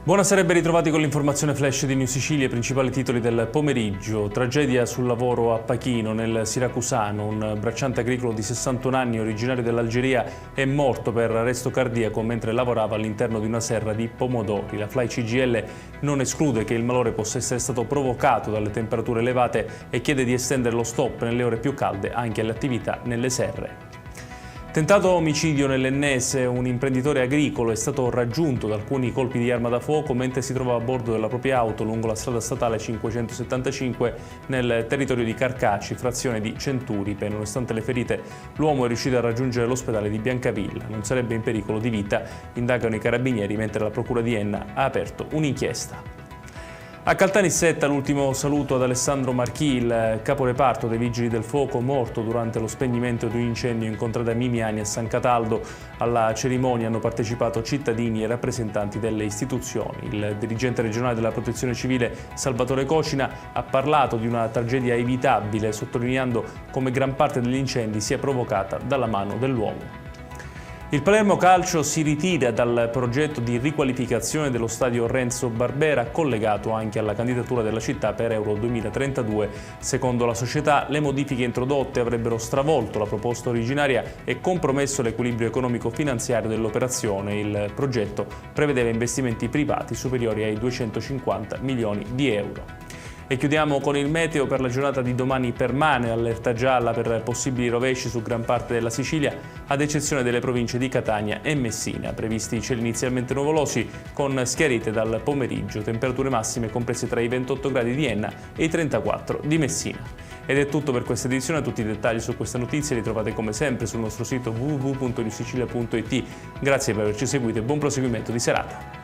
Buonasera e ben ritrovati con l'informazione flash di New Sicilia, i principali titoli del pomeriggio. Tragedia sul lavoro a Pachino, nel Siracusano. Un bracciante agricolo di 61 anni, originario dell'Algeria, è morto per arresto cardiaco mentre lavorava all'interno di una serra di pomodori. La FLAI CGIL non esclude che il malore possa essere stato provocato dalle temperature elevate e chiede di estendere lo stop nelle ore più calde anche alle attività nelle serre. Tentato omicidio nell'Ennese, un imprenditore agricolo è stato raggiunto da alcuni colpi di arma da fuoco mentre si trovava a bordo della propria auto lungo la strada statale 575 nel territorio di Carcacci, frazione di Centuripe. Nonostante le ferite, l'uomo è riuscito a raggiungere l'ospedale di Biancavilla. Non sarebbe in pericolo di vita, indagano i carabinieri, mentre la procura di Enna ha aperto un'inchiesta. A Caltanissetta l'ultimo saluto ad Alessandro Marchi, il caporeparto dei Vigili del Fuoco, morto durante lo spegnimento di un incendio in contrada Mimiani a San Cataldo. Alla cerimonia hanno partecipato cittadini e rappresentanti delle istituzioni. Il dirigente regionale della Protezione Civile Salvatore Cocina ha parlato di una tragedia evitabile, sottolineando come gran parte degli incendi sia provocata dalla mano dell'uomo. Il Palermo Calcio si ritira dal progetto di riqualificazione dello stadio Renzo Barbera, collegato anche alla candidatura della città per Euro 2032. Secondo la società, le modifiche introdotte avrebbero stravolto la proposta originaria e compromesso l'equilibrio economico-finanziario dell'operazione. Il progetto prevedeva investimenti privati superiori ai 250 milioni di euro. E chiudiamo con il meteo. Per la giornata di domani permane allerta gialla per possibili rovesci su gran parte della Sicilia, ad eccezione delle province di Catania e Messina. Previsti cieli inizialmente nuvolosi con schiarite dal pomeriggio, temperature massime comprese tra i 28 gradi di Enna e i 34 di Messina. Ed è tutto per questa edizione. Tutti i dettagli su queste notizie li trovate come sempre sul nostro sito www.newsicilia.it. Grazie per averci seguito e buon proseguimento di serata.